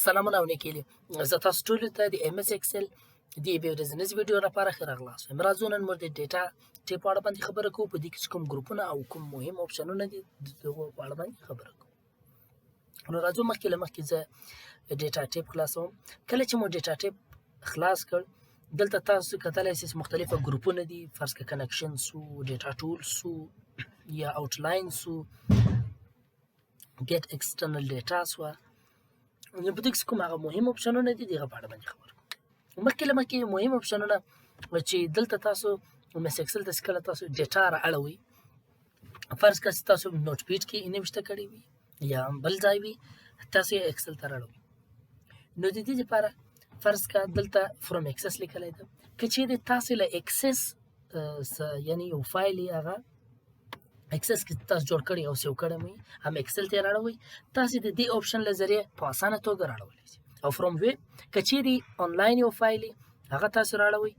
سلامونه او نیکې دي. زه تاسو ټولو ته د MS Excel د یوې ورځنیزې ویډیو لپاره ښه راغلاست. راځو نن موږ د ډیټا ټایپ په اړه باندې خبره کوو. په دې کې چې کوم ګروپونه او کوم مهم اپشنونه دي د هغو په اړه باندې خبره کوو. نو راځو مخکې له مخکې زه ډیټا ټایپ خلاصوم. کله چې مو ډیټا ټایپ خلاص کړ، دلته تاسو کتلی شئ چې مختلفه ګروپونه دي. فرض کړه کنکشن سو، ډیټا ټول سو، یا آوټلاین سو، ګیټ ایکسټرنل ډیټا سوه. نو په دې کې کوم هغه مهم اپشنونه دي د هغه په اړه باندې خبره کوو. مخکې له مخکې مهم اپشنونه چې دلته تاسو MS Excel ته چې کله تاسو ډیټا رااړوئ، فرض کړه چې تاسو نوټ پیډ کې نوشته کړې وي یا بل ځای وي، تاسو یې ایکسل ته رااړوئ. نو د دې لپاره فرض کړه دلته فروم اکسس لیکلی ده. که چیرې تاسو له اکسس یعنې یو فایل یې هغه اکسس کې تاسو جوړ کړی او سیو کړی وي، هم اکسل ته یې رااړوئ، تاسو د دې اپشن له ذریعې په اسانه توګه رااړولی شئ. او فروم وی که چیرې آنلاین یو فایل هغه تاسو رااړوئ،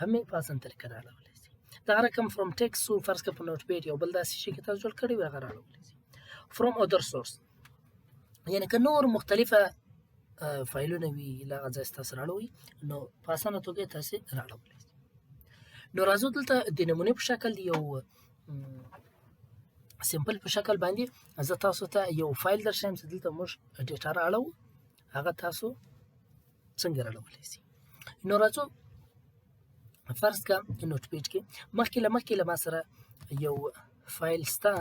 هم یې په اسانه طریقه رااړولی شئ. دغه رقم فروم ټیکس سو، فرض کړه په نوټ پیډ یو بل داسې شي کې تاسو جوړ کړی وي، هغه رااړولی شئ. فروم ادر سورس یعنې که نور مختلفه فایلونه وي له هغه ځای تاسو رااړوئ، نو په اسانه توګه یې تاسې رااړولی شئ. نو راځو دلته د نمونې په شکل د یو سمپل په شکل باندې زه تاسو ته یو فایل درښیم چې دلته موږ ډیټا رااړوو، هغه تاسو څنګه رااړولی شئ. نو راځو فرض کړه نوټ پیډ کې مخکې له ما سره یو فایل شته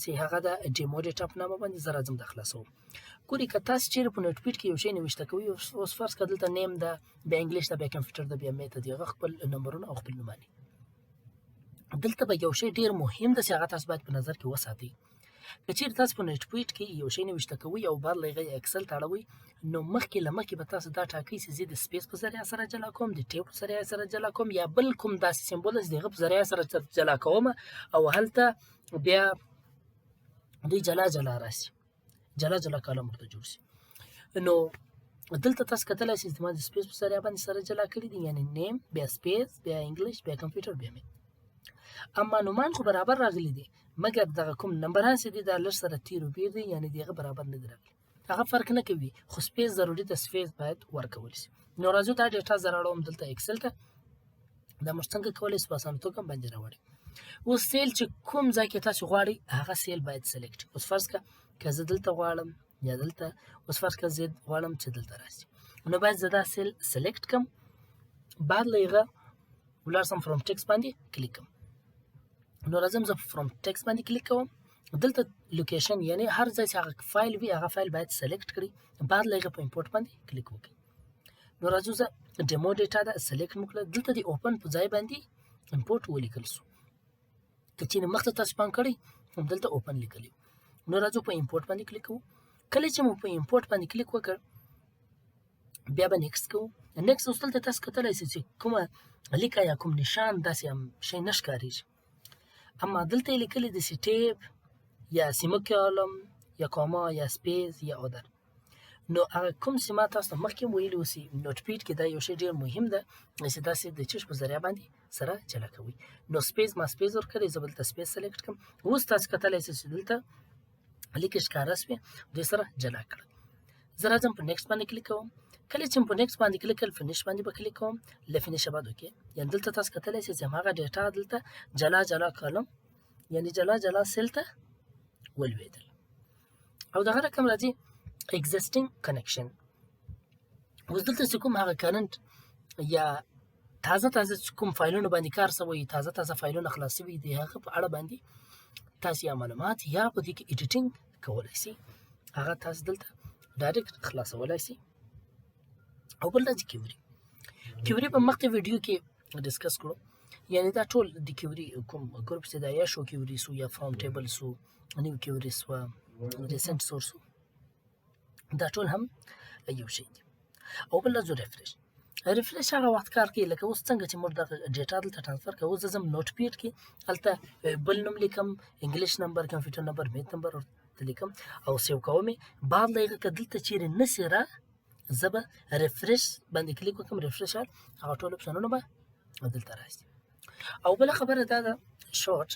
چې هغه د ډیمو ډیټا په نامه باندې زه راځم د خلاصوم. ګورئ که تاسو چیرې په نوټ پیډ کې یو شی نوشته کوئ، اوس فرض کړه دلته نیم ده، بیا انګلیش ده، بیا کمپیوټر ده، بیا میت ده، هغه خپل نمبرونه او خپل نوماني. دلته به یو شی ډیر مهم ده چې هغه تاسو باید په نظر کې وساتئ. که چیرې تاسو په نوټ پیډ کې یو شی نوشته کوئ او بعد له هغه اکسل ته اړوئ، نو مخکې له مخکې به تاسو دا ټاکئ چې زه د سپیس په ذریعه سره جلا کوم، د ټیب په ذریعه سره جلا کوم، یا بل کوم داسې سمبول چې د هغه په ذریعه سره جلا کوم، او هلته بیا دوی جلا راشي، جلا کالم ورته جوړ شي. نو دلته تاسو کتلی شئ چې ما د سپیس په ذریعه باندې سره جلا کړي دي، یعنې نیم، بیا سپیس، بیا انګلیش، بیا کمپیوټر، بیا میت. اما نومان خو برابر راغلي دي، مګر دغه کوم نمبران چې دي دا لږ سره تیر و بیر دي، یعنې د هغه برابر نه دي راغلي، هغه فرق نه کوي، خو سپیس ضروري ده، سپیس باید ورکول شي. نو راځو دا ډیټا زه راوړم دلته اکسل ته. دا موږ څنګه کولی شو په اسانه توګه باندې راوړئ. اوس سیل چې کوم ځای کې تاسو غواړئ هغه سیل باید سلیکټ. اوس فرض کړه که زه دلته غواړم یا دلته، اوس فرض کړه زه غواړم چې دلته راشي، نو باید زه دا سیل سلیکټ کړم، بعد له هغه ولاړ شم فروم ټیکس باندې کلیک کړم. نو راځم زه فروم ټیکس باندې کلیک کوم، دلته لوکیشن یعنې هر ځای چې هغه فایل وي هغه فایل باید سلیکټ کړئ، بعد له هغه په امپورټ باندې کلیک وکړئ. نو راځو زه ډیمو ډیټا ده سلیکټ مو کړه، دلته د اوپن په ځای باندې امپورټ ولیکل شو، که چیرې مخته تاسو پام کړئ دلته اوپن لیکلی. نو راځو په امپورټ باندې کلیک کوو. کله چې مو په امپورټ باندې کلیک وکړ، بیا به نیکسټ کوو. نیکسټ اوس دلته تاسو کتلی شئ چې کومه لیکه یا کوم نشان داسې هم شی نه ښکارېږي، اما دلته یې لیکلي دي چې ټیب یا سیمه کالم یا کاما یا سپیس یا ادر. نو هغه کوم چې ما تاسو ته مخکې ویلي و چې نوټ پیډ کې دا یو شی ډېر مهم ده چې داسې د چش په ذریعه باندې سره جلا کوئ. نو سپیس ما سپیس ورکړی، زه به دلته سپیس سلیکټ کړم. اوس تاسو کتلی شئ چې دلته لیکې ښکاره شوې، دوی سره جلا کړه. زه راځم په نیکسټ باندې کلیک کوم. کله چې په نیکسټ باندې کلیک کړل، فینیش باندې به کلیک کوم. له فینیشه بعد اوکې، یعنې دلته تاسو کتلی شئ چې هماغه ډیټا دلته جلا کالم یعنې جلا سیل ته ولوېدل. او دغه رقم راځي existing connection. اوس دلته چې کوم هغه کرنټ یا تازه کوم فایلونه باندې کار شوی، تازه فایلونه خلاص شوي د هغه په اړه باندې تاسو یا معلومات یا په دې کې ایډیټینګ کولی شئ، هغه تاسو دلته ډایرکټ خلاصولی شئ. او بل راځي کیوري په مخکې ویډیو کې ډسکس کړو، یعنې دا ټول د کیوري کوم ګروپ چې دا یا شو کیوري سو یا فارم ټیبل سو، نیو کیوري سوه، ریسنټ سورس سو، دا ټول هم یو شی دي. او بل راځو ریفریش هغه وخت کار کوي لکه اوس څنګه چې موږ دغه ډیټا دلته ټرانسفر کوو. زه ځم نوټ پیډ کې، هلته بل نوم لیکم، انګلیش نمبر، کمپیوټر نمبر، میت نمبر ورته لیکم او سیو کوم یې. بعد له هغه که دلته چیرې نسي را، زه به ریفریش باندې کلیک وکړم، ریفریش هغه ټول اپشنونه به دلته راشي. او بله خبره دا ده شورټ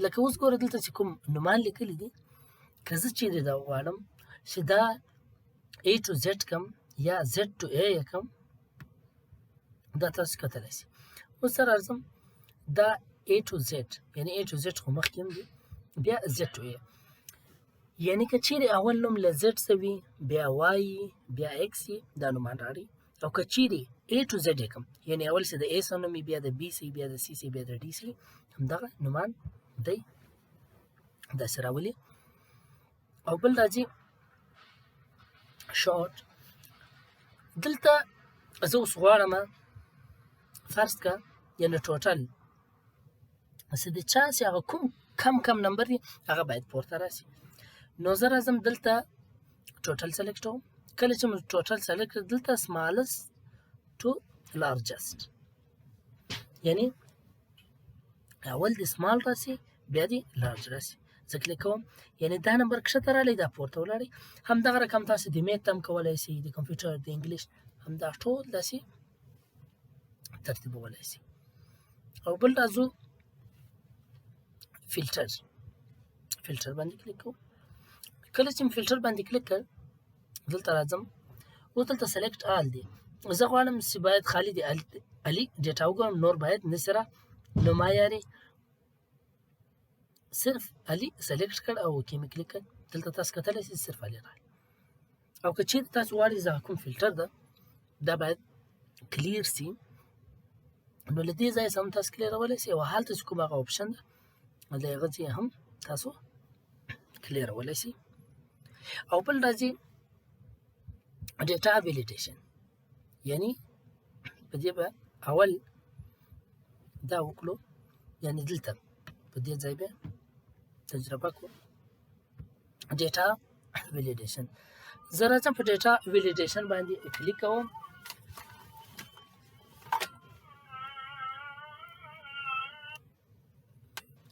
لکه اوس ګوره دلته چې کوم نومان لیکلي دي، که زه چیرې دا غواړم چې دا A to Z کم یا Z to A یې کم، دا تاسو کتلی شئ. اوس سره راځم دا A to Z، یعنې A to Z خو مخکې هم دي، بیا Z to A، یعنې که چیرې اول نوم له Z څه وي، بیا Y بیا X دا نومان راړي، او که چیرې A to Z یې کم، یعنې اول چې د A څه نوم وي، بیا د B څه بیا د C څه بیا د D څه، همدغه نومان دی داسې راولي. او بل راځي شارټ. دلته زه اوس غواړم فرض که یعنې ټوټل چې د چا چې هغه کوم کم نمبر دی هغه باید پورته راسي. نو زه راځم دلته ټوټل سلیکټ کوم. کله چې موږ ټوټل سلیکټ کړ دلته سمالست ټو لارجست، یعنې اول د سمال راسي بیا د لارج راسي. زه کلیک کوم، یعنې دا نمبر کښته رالی دا پورته ولاړی. همدغه رقم تاسو د میت هم کولی شئ، د کمپیوټر د انګلیش همدا ټول داسې ترتیبولی شئ. او بل راځو فلټر باندې کلیک کوو. کله چې فلټر باندې کلیک کړ دلته راځم، اوس دلته سلیکټ آل دی. زه غواړم چې باید خالي د علي ډیټا وګورم، نور باید نه سره. نو ما یارې صرف علي سلیکټ کړ او اوکې مې کلیک کړ. دلته تاسو کتلی شئ صرف علي راغلی. او که چیرې تاسو غواړئ چې کوم فلټر ده دا باید کلیر سي، نو له دې ځایه څخه هم تاسو کلیرولی شئ، او هلته چې کوم هغه اپشن ده د هغه ځای هم تاسو کلیرولی شئ. او بل راځي ډیټا ویلیډیشن، یعنې په دې به اول دا وکړو، یعنې دلته په دې ځای به تجربه کړو ډیټا ویلیډیشن. زه راځم په ډیټا ویلیډیشن باندې کلیک کوم.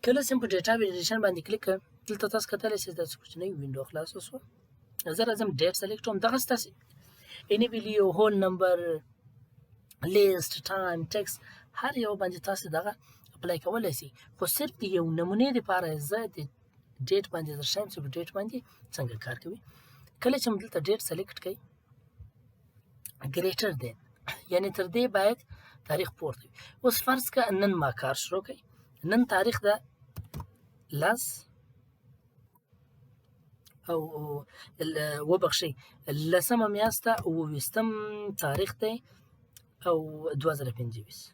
کله چې په ډیټا ویلیډیشن باندې کلیک کړم دلته تاسو کتلی شئ داسې کوچنۍ وینډو خلاصه شوه. زه راځم ډیټ سلیکټ کوم. دغسې تاسې انیبیلیو، هول نمبر، لیست، ټایم، ټکس هر یو باندې تاسو دغه اپلای کولی شئ، خو صرف د یو نمونې دپاره زه د ډیټ باندې درښیم چې په ډیټ باندې څنګه کار کوي. کله چې مو دلته ډیټ سلیکټ کړئ ګریټر دین، یعنې تر دې باید تاریخ پورته وي. اوس فرض که نن ما کار شروع کړئ، نن تاریخ ده 10 او وبخښئ 10مه میاشت ده 28م تاریخ دی او 2025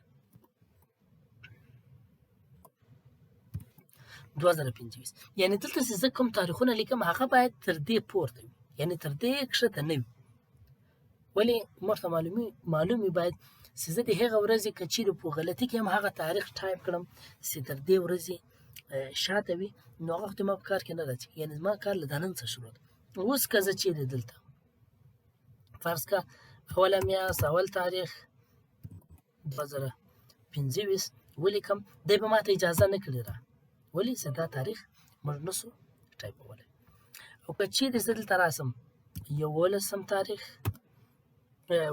یعنې دلته چې زه کوم تاریخونه لیکم هغه باید تر دې پورته وي، یعنې تر دې کښته نه وي. ولې موږ ته معلوم وي باید چې زه د هغه ورځې که چیرې په غلطي کې هم هغه تاریخ ټایپ کړم چې تر دې ورځې شاته وي، نو هغه وخت ما په کار کې نه راځي، یعنې زما کار له دا نن څخه شروع ده. اوس که زه چیرې دلته فرض که اوله میاشت اول تاریخ 2025 ولیکم، دی به ما ته اجازه نه کړې ده، ولې چې دا تاریخ موږ نسو ټایپولی. او که چیرې زه دلته راسم 11م تاریخ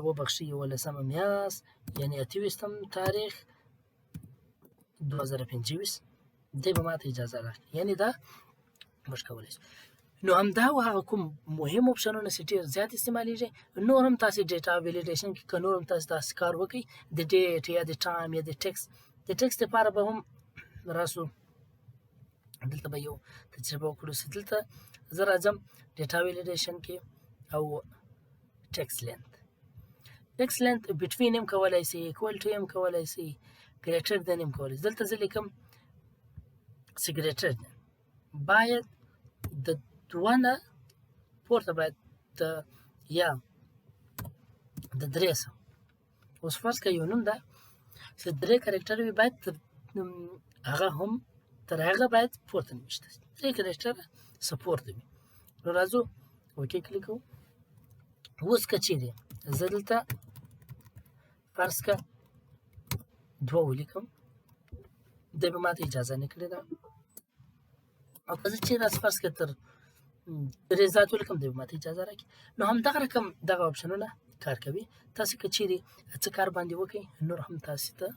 وبخښئ 11مه میاشت یعنې 28م تاریخ 2025 دی به ما ته اجازه راکړي، یعنې دا موږ کولی شو. نو همدا و هغه کوم مهم اپشنونه چې ډېر زیات استعمالیږي. نور هم تاسې ډیټا ویلیډیشن کې که نور هم تاسې داسې کار وکړئ د ډیټ یا د ټایم یا د ټکس دپاره به هم راسو دلته به یو تجربه وکړو چې دلته زه راځم ډیټا ویلیډیشن کې او ټکس لینث بټوین هم کولی شئ، ایکول ټو هم کولی شئ، ګریټر دین هم کولی شئ. دلته زه لیکم چې ګریټر دین باید د 2 نه پورته باید یا د 3 څخه. اوس فرض که یو نوم ده چې 3 کرکټر وي باید هغه هم تر هغه باید پورته نوشته شي، 3 کرکټر سپورت وي. نو راځو اوکې کلیک کوو. اوس که چیرې زه دلته فرض که 2 ولیکم دی به ما ته اجازه نه کړې ده، او که زه چیرې فرض که تر 3 زیات ولیکم دی به ما ته اجازه راکړي. نو همدغه رقم دغه اپشنونه کار کوي. تاسې که چیرې څه کار باندې وکړئ نور هم تاسې ته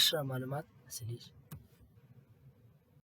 ښه معلومات حاصلیږي.